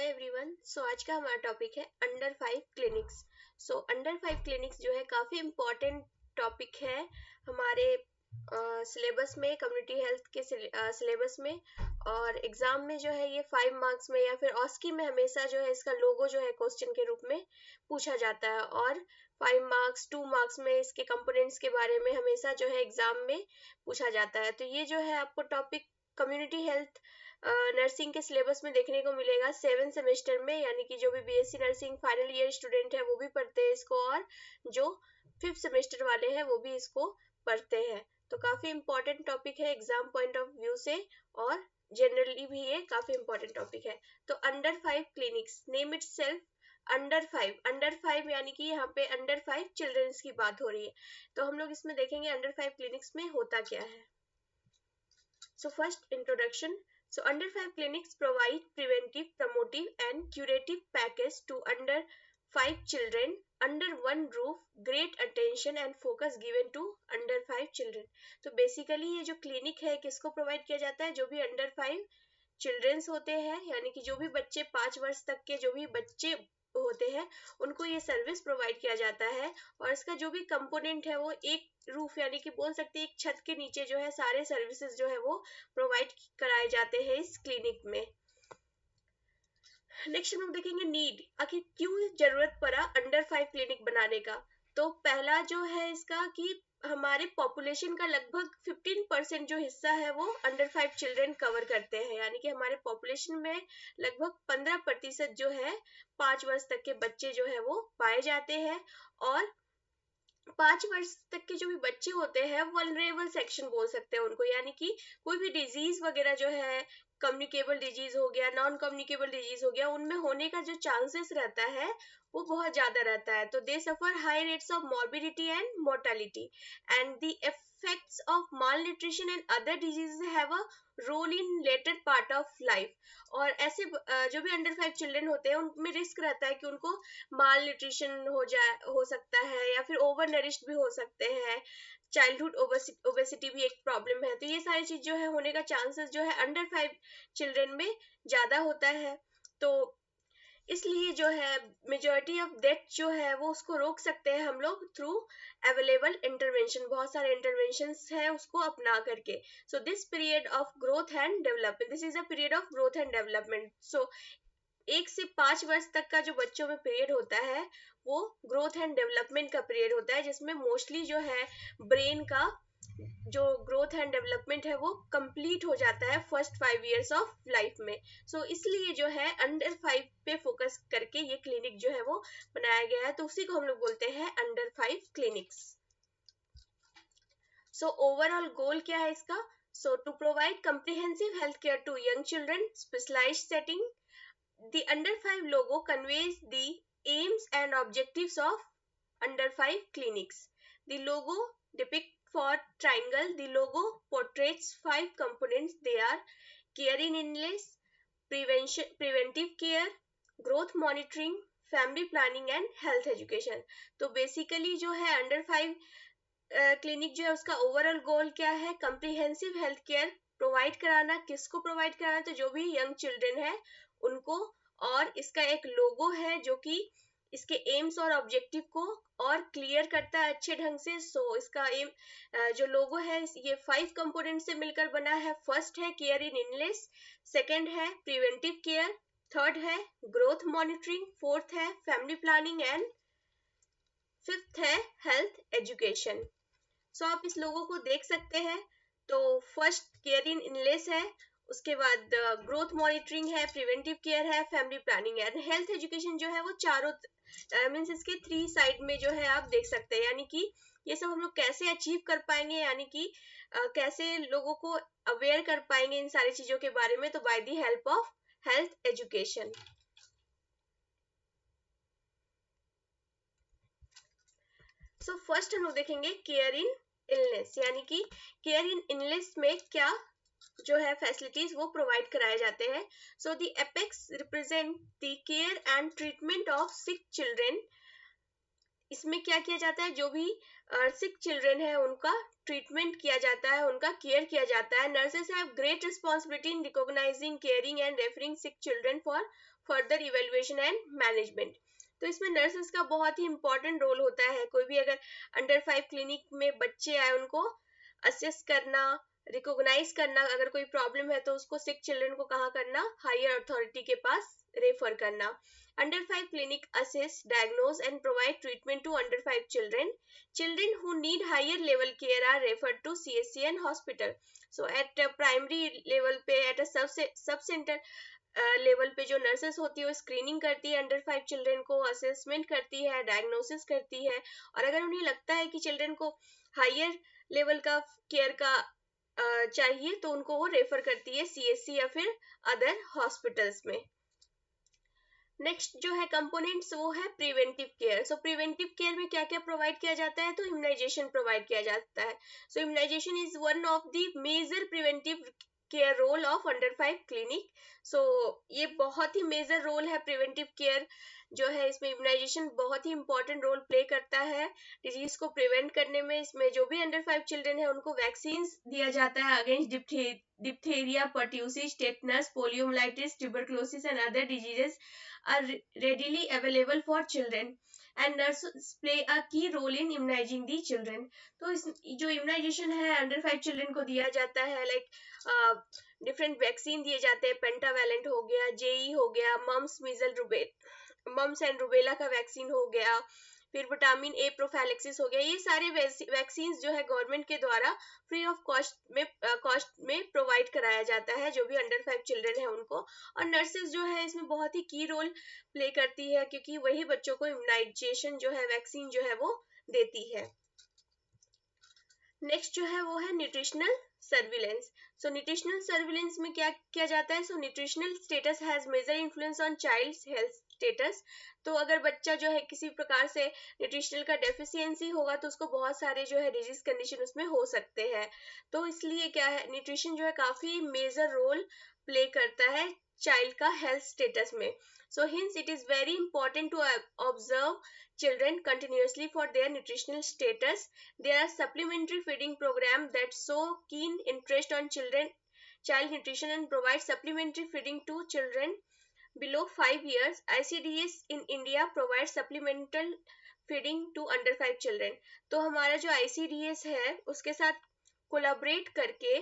Everyone. आज का हमारा टॉपिक है अंडर 5 क्लिनिक्स। अंडर 5 क्लिनिक्स जो है काफ़ी इम्पोर्टेंट टॉपिक है हमारे सिलेबस में, कम्युनिटी हेल्थ के सिलेबस में। और एग्जाम में जो है ये 5 मार्क्स में या फिर ऑस्की में हमेशा जो है इसका लोगो जो है क्वेश्चन के रूप में पूछा जाता है। और 5 मार्क्स 2 मार्क्स में इसके कंपोनेंट्स के बारे में हमेशा जो है एग्जाम में पूछा जाता है। तो ये जो है आपको टॉपिक कम्युनिटी हेल्थ नर्सिंग के सिलेबस में देखने को मिलेगा 7 सेमेस्टर में, यानी कि जो भी BSc nursing final year student है वो भी पढ़ते हैं इसको, और जो 5th सेमेस्टर वाले हैं वो भी इसको पढ़ते हैं। तो काफी इंपॉर्टेंट टॉपिक है एग्जाम पॉइंट ऑफ व्यू से, और जनरली भी ये काफी इंपॉर्टेंट टॉपिक है। तो under 5 clinics, name itself under 5 यानी कि यहाँ पे अंडर 5 चिल्ड्रंस की बात हो रही है। तो हम लोग इसमें देखेंगे अंडर 5 क्लिनिक्स में होता क्या है। First introduction. Under 5 clinics provide preventive, promotive and curative package to under 5 children under one roof, great attention and focus given to under 5 children। तो बेसिकली ये जो क्लिनिक है किसको प्रोवाइड किया जाता है, जो भी अंडर 5 चिल्ड्रंस होते हैं, यानी कि जो भी बच्चे 5 वर्ष तक के जो भी बच्चे होते हैं उनको ये सर्विस प्रोवाइड किया जाता है। और इसका जो भी कंपोनेंट है वो एक रूफ यानी कि बोल सकते हैं एक छत के नीचे जो है सारे सर्विसेज जो है वो प्रोवाइड कराए जाते हैं इस क्लिनिक में। नेक्स्ट हम लोग देखेंगे नीड, आखिर क्यों जरूरत पड़ा अंडर 5 क्लिनिक बनाने का। तो पहला जो है इसका कि हमारे पॉपुलेशन का लगभग 15% जो हिस्सा है वो अंडर 5 चिल्ड्रन कवर करते हैं, यानी कि हमारे पॉपुलेशन में लगभग 15% जो है 5 वर्ष तक के बच्चे जो है वो पाए जाते हैं। और 5 वर्ष तक के जो भी बच्चे होते हैं वल्नरेबल सेक्शन बोल सकते हैं उनको, यानी कि कोई भी डिजीज वगैरह जो है, कम्युनिकेबल डिजीज हो गया, नॉन कम्युनिकेबल डिजीज हो गया, उनमें होने का जो चांसेस रहता है वो बहुत ज्यादा रहता है। तो they suffer high rates of morbidity and mortality and the effects of malnutrition and other diseases have a role in later part of life। और ऐसे जो भी अंडर 5 चिल्ड्रन होते हैं उनमें रिस्क रहता है कि उनको माल न्यूट्रिशन हो सकता है या फिर ओवर नरिश्ड भी हो सकते हैं, चाइल्डहुड ओबेसिटी भी एक प्रॉब्लम है। तो ये सारी चीज जो है होने का चांसेस जो है अंडर 5 चिल्ड्रन में ज्यादा होता है। तो इसलिए जो है मेजॉरिटी ऑफ डेथ जो है वो उसको रोक सकते हैं हम लोग थ्रू अवेलेबल इंटरवेंशन, बहुत सारे इंटरवेंशन है उसको अपना करके। So this period of growth and development, this is a period of growth and development. 1 से 5 वर्ष तक का जो बच्चों में पीरियड होता है वो ग्रोथ एंड डेवलपमेंट का पीरियड होता है, जिसमें मोस्टली जो है ब्रेन का जो ग्रोथ एंड डेवलपमेंट है वो कंप्लीट हो जाता है फर्स्ट 5 इयर्स ऑफ लाइफ में। इसलिए जो है अंडर 5 पे फोकस करके ये क्लिनिक जो है वो बनाया गया है। तो उसी को हम लोग बोलते हैं अंडर 5 क्लिनिक्स। ओवरऑल गोल क्या है इसका? To provide comprehensive health care to young children, specialized setting। The under 5 logo conveys the aims and objectives of under 5 clinics। The logo depicts for triangle, the logo portrays 5 components. They are care in illness, preventive care, growth monitoring, family planning and health education। तो basically जो है under 5 clinic जो है उसका overall गोल क्या है? Comprehensive health care provide कराना। किसको प्रोवाइड कराना? तो जो भी यंग चिल्ड्रन है उनको। और इसका एक लोगो है जो कि इसके एम्स और ऑब्जेक्टिव को और क्लियर करता है अच्छे ढंग से। इसका एम जो लोगो है ये 5 कंपोनेंट से मिलकर बना है। फर्स्ट है केयर इन इलनेस, सेकंड है प्रिवेंटिव केयर, थर्ड है ग्रोथ मॉनिटरिंग, फोर्थ है फैमिली प्लानिंग एंड फिफ्थ है हेल्थ एजुकेशन। आप इस लोगों को देख सकते हैं। तो फर्स्ट केयर इन इलनेस है, उसके बाद ग्रोथ मॉनिटरिंग है, प्रिवेंटिव केयर है, फैमिली प्लानिंग है, हेल्थ एजुकेशन जो है वो चारों मीन्स इसके 3 साइड में जो है आप देख सकते हैं। यानी कि ये सब हम लोग कैसे अचीव कर पाएंगे, यानी कि कैसे लोगों को अवेयर कर पाएंगे इन सारी चीजों के बारे में, तो by the help of health education. First हम लोग देखेंगे केयर इन इलनेस, यानी कि केयर इन इलनेस में क्या जो है फैसिलिटीज वो प्रोवाइड कराए जाते हैं। The apex represent the care and treatment of sick children. इसमें क्या किया जाता है? जो भी सिक चिल्ड्रन है उनका ट्रीटमेंट किया जाता है, उनका केयर किया जाता है। Nurses have great responsibility in recognising, caring and referring sick children for further evaluation and management. तो इसमें नर्सेस का बहुत ही इंपॉर्टेंट रोल होता है। कोई भी अगर अंडर 5 क्लिनिक में बच्चे आए उनको असेस करना, रिकॉग्नाइज करना, अगर कोई प्रॉब्लम है तो उसको सिक चिल्ड्रन को कहाँ करना, हायर अथॉरिटी के पास रेफर करना। Under 5 clinic assess, diagnose and provide treatment to under 5 children. Children who need higher level care are referred to CSC and hospital. So at primary level पे, at a sub center level पे जो nurses होती है वो screening करती है under 5 children को, assessment करती है, डायग्नोसिस करती है, और अगर उन्हें लगता है कि चिल्ड्रन को हायर लेवल का केयर का चाहिए तो उनको वो रेफर करती है CSC या फिर अदर हॉस्पिटल्स में। नेक्स्ट जो है कंपोनेंट्स वो है प्रिवेंटिव केयर। सो प्रिवेंटिव केयर में क्या क्या प्रोवाइड किया जाता है, तो इम्यूनाइजेशन प्रोवाइड किया जाता है। So immunization is one of the major preventive care role of under 5 clinic. So ये बहुत ही मेजर रोल है प्रिवेंटिव केयर जो है, इसमें इम्यूनाइजेशन बहुत ही इंपॉर्टेंट रोल प्ले करता है डिजीज को प्रिवेंट करने में। इसमें जो भी अंडर 5 चिल्ड्रन है उनको वैक्सीन दिया जाता है against diphtheria, pertussis, tetanus, poliomyelitis, tuberculosis and other diseases are readily available for children and nurses play a key role in immunizing the children. तो इस जो इम्यूनाइजेशन है अंडर 5 चिल्ड्रन को दिया जाता है, लाइक डिफरेंट वैक्सीन दिए जाते हैं, पेंटावैलेंट हो गया, जेई हो गया, मम्स एंड रुबेला का वैक्सीन हो गया, फिर विटामिन ए प्रोफाइलेक्सिस हो गया। ये सारे वैक्सीन जो है गवर्नमेंट के द्वारा फ्री ऑफ कॉस्ट में प्रोवाइड कराया जाता है जो भी अंडर 5 चिल्ड्रन है उनको। और नर्सेज जो है इसमें बहुत ही की रोल प्ले करती है क्योंकि वही बच्चों को इम्यूनाइजेशन जो है, वैक्सीन जो है वो देती है। नेक्स्ट जो है वो है nutritional surveillance. So nutritional surveillance में क्या किया जाता है, so nutritional status has major influence on child's health status. तो अगर बच्चा जो है किसी प्रकार से न्यूट्रिशनल का डेफिशिएंसी होगा तो उसको बहुत सारे जो है डिजीज कंडीशन उसमें हो सकते हैं। तो इसलिए क्या है, न्यूट्रिशन जो है काफी मेजर रोल प्ले करता है चाइल्ड का हेल्थ स्टेटस में। So hence it is very important to observe children continuously for their nutritional status. There are supplementary feeding programs that show keen interest on child nutrition and provide supplementary feeding to children below 5 years. ICDS in India provides supplemental feeding to under 5 children. तो हमारा जो ICDS है उसके साथ collaborate करके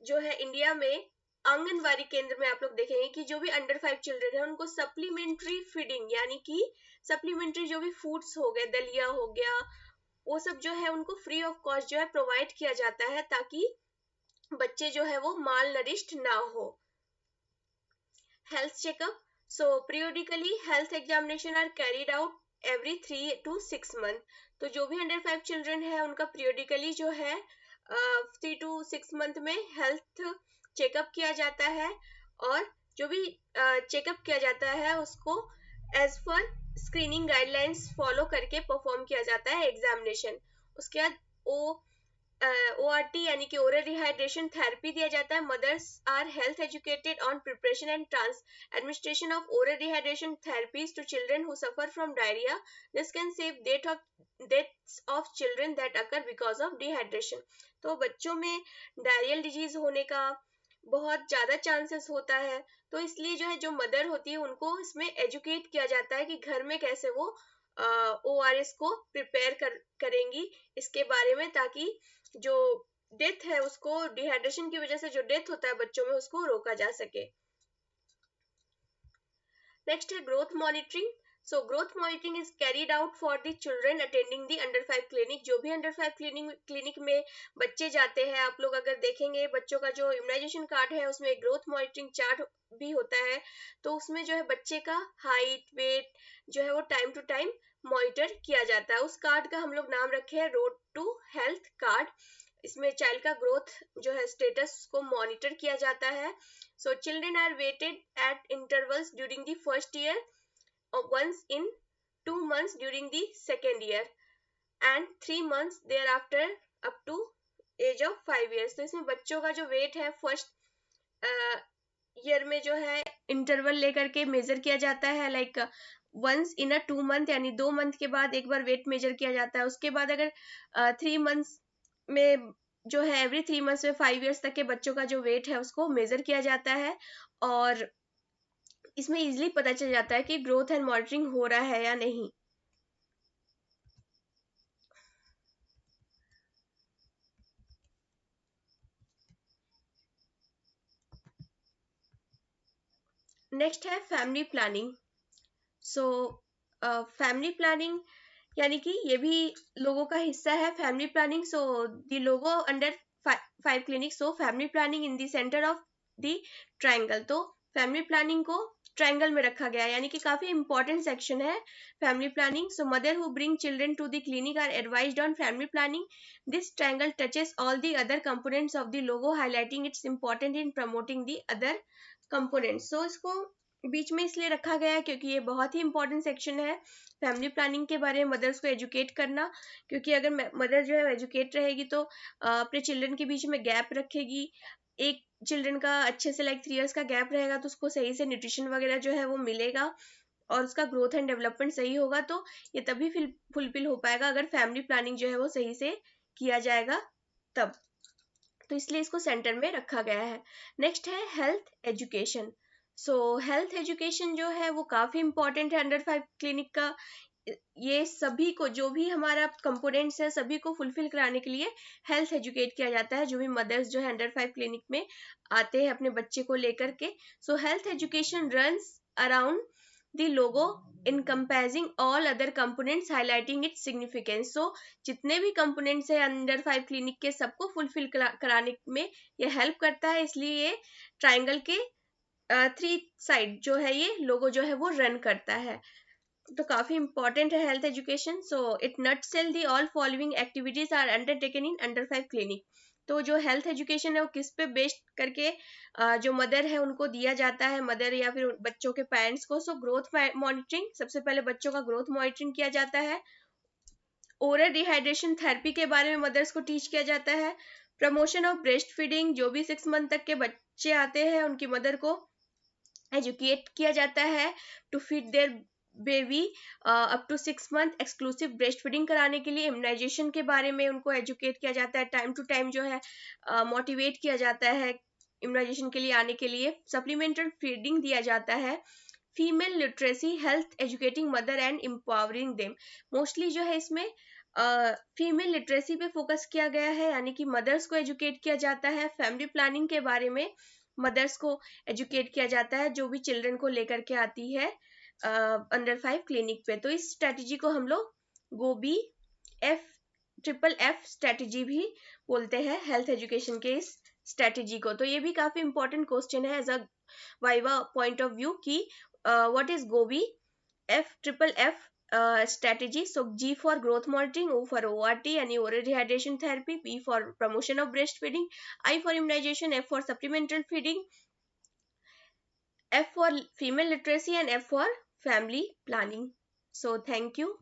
जो है India में आंगनवाड़ी केंद्र में आप लोग देखेंगे कि जो भी अंडर 5 चिल्ड्रन है उनको सप्लीमेंट्री फीडिंग यानी कि सप्लीमेंट्री जो भी फूड्स हो गए, दलिया हो गया, वो सब जो है उनको फ्री ऑफ कॉस्ट जो है प्रोवाइड किया जाता है ताकि बच्चे जो है वो माल नरिश्ड ना हो। Health checkup, so periodically health examination are carried out every 3 to 6 month. तो जो भी अंडर 5 चिल्ड्रन है उनका पीरियडिकली जो है 3 to 6 मंथ में हेल्थ चेकअप किया जाता है, और जो भी चेकअप किया जाता है उसको एज पर स्क्रीनिंग गाइडलाइंस फॉलो करके परफॉर्म किया जाता है एग्जामिनेशन। उसके बाद ORT यानी कि ओरल रिहाइड्रेशन थेरेपी दिया जाता है। Mothers are health educated on preparation and administration of oral rehydration therapies to children who suffer from diarrhoea. This can save deaths of children that occur because of dehydration. तो बच्चों में diarrhoeal disease होने का बहुत ज्यादा chances होता है, तो इसलिए जो है जो मदर होती है उनको इसमें एजुकेट किया जाता है कि घर में कैसे वो ORS को प्रिपेयर करेंगी इसके बारे में, ताकि जो डेथ है उसको, डिहाइड्रेशन की वजह से जो डेथ होता है बच्चों में उसको रोका जा सके। नेक्स्ट है growth monitoring. So growth monitoring is carried out for the children attending the under 5 clinic. जो भी अंडर 5 क्लिनिक में बच्चे जाते हैं, आप लोग अगर देखेंगे बच्चों का जो इम्यूनाइजेशन कार्ड है उसमें ग्रोथ मॉनिटरिंग चार्ट भी होता है। तो उसमें जो है बच्चे का हाइट, वेट जो है वो टाइम टू टाइम मॉनिटर किया जाता है। उस कार्ड का हम लोग नाम रखे हैं रोड टू हेल्थ कार्ड। इसमें चाइल्ड का ग्रोथ जो है स्टेटस को मॉनिटर किया जाता है। So children are weighted at intervals during the first year, once in 2 months during the second year and 3 months thereafter up to age of 5 years. तो इसमें बच्चों का जो वेट है फर्स्ट ईयर में जो है इंटरवल लेकर के मेजर किया जाता है, like once in a 2 month यानी 2 मंथ के बाद एक बार वेट मेजर किया जाता है। उसके बाद अगर 3 मंथ्स में जो है एवरी 3 मंथ्स में 5 years तक के बच्चों का जो वेट है उसको मेजर किया जाता है। और इसमें इजीली पता चल जाता है कि ग्रोथ एंड मॉनिटरिंग हो रहा है या नहीं। नेक्स्ट है family planning. So family planning यानी कि ये भी लोगों का हिस्सा है family planning. So the logo under 5 clinic, so family planning in the centre of the triangle. तो फैमिली प्लानिंग को ट्रायंगल में रखा गया है, यानी कि काफी इंपॉर्टेंट सेक्शन है family planning. So mother who bring children to the clinic are advised on family planning. This triangle touches all the other components of the logo, highlighting its important in promoting the other components. So इसको बीच में इसलिए रखा गया है क्योंकि ये बहुत ही इंपॉर्टेंट सेक्शन है फैमिली प्लानिंग के बारे में, मदर्स को एजुकेट करना। क्योंकि अगर मदर जो है एजुकेट रहेगी तो अपने चिल्ड्रन के बीच में गैप रखेगी। एक चिल्ड्रन का अच्छे से लाइक 3 इयर्स का गैप रहेगा तो उसको सही से न्यूट्रिशन वगैरह जो है वो मिलेगा और उसका ग्रोथ एंड डेवलपमेंट सही होगा। तो ये तभी फुलफिल हो पाएगा अगर फैमिली प्लानिंग जो है वो सही से किया जाएगा तब। तो इसलिए इसको सेंटर में रखा गया है। नेक्स्ट है हेल्थ एजुकेशन। सो हेल्थ एजुकेशन जो है वो काफी इंपॉर्टेंट है अंडर 5 क्लिनिक का। ये सभी को, जो भी हमारा कंपोनेंट्स है, सभी को फुलफिल कराने के लिए हेल्थ एजुकेट किया जाता है, जो भी मदर्स जो है अंडर 5 क्लिनिक में आते हैं अपने बच्चे को लेकर के। सो health education runs around the logo encompassing all other components, highlighting its significance। so जितने भी कंपोनेंट्स है अंडर 5 क्लिनिक के सबको फुलफिल कराने में ये हेल्प करता है, इसलिए ये ट्राइंगल के 3 साइड जो है ये लोगो जो है वो रन करता है। तो काफी इंपॉर्टेंट है health education. So it nutshell the all following activities are undertaken in under 5 clinic. तो जो हेल्थ एजुकेशन है वो किस पे बेस्ड करके जो मदर है उनको दिया जाता है, मदर या फिर बच्चों के पेरेंट्स को। सो ग्रोथ मॉनिटरिंग, सबसे पहले बच्चों का ग्रोथ मॉनिटरिंग किया जाता है। ओरल डिहाइड्रेशन थेरेपी के बारे में मदर्स को टीच किया जाता है। प्रमोशन ऑफ ब्रेस्ट फीडिंग, जो भी 6 मंथ तक के बच्चे आते हैं उनकी मदर को एजुकेट किया जाता है to feed their baby up to 6 month. Exclusive breast feeding कराने के लिए इम्यूनाइजेशन के बारे में उनको एजुकेट किया जाता है, टाइम टू टाइम जो है मोटिवेट किया जाता है इम्यूनाइजेशन के लिए आने के लिए। सप्लीमेंटरी फीडिंग दिया जाता है। Female literacy, health educating mother and empowering them. Mostly जो है इसमें फीमेल लिटरेसी पे फोकस किया गया है, यानी कि मदर्स को एजुकेट किया जाता है। फैमिली प्लानिंग के बारे में मदर्स को एजुकेट किया जाता है जो भी चिल्ड्रन को लेकर के आती है अंडर 5 क्लिनिक पे। तो इस स्ट्रेटेजी को हम लोग गोबी F स्ट्रेटेजी भी बोलते हैं, हेल्थ एजुकेशन के इस स्ट्रेटेजी को। तो ये भी काफी इंपॉर्टेंट क्वेश्चन है as a viva point of view कि what is Gobi F strategy. So G for growth monitoring, O for ORT यानी oral rehydration therapy, P for promotion of breastfeeding, I for immunization, F for supplemental feeding, F for female literacy and F for family planning. So thank you.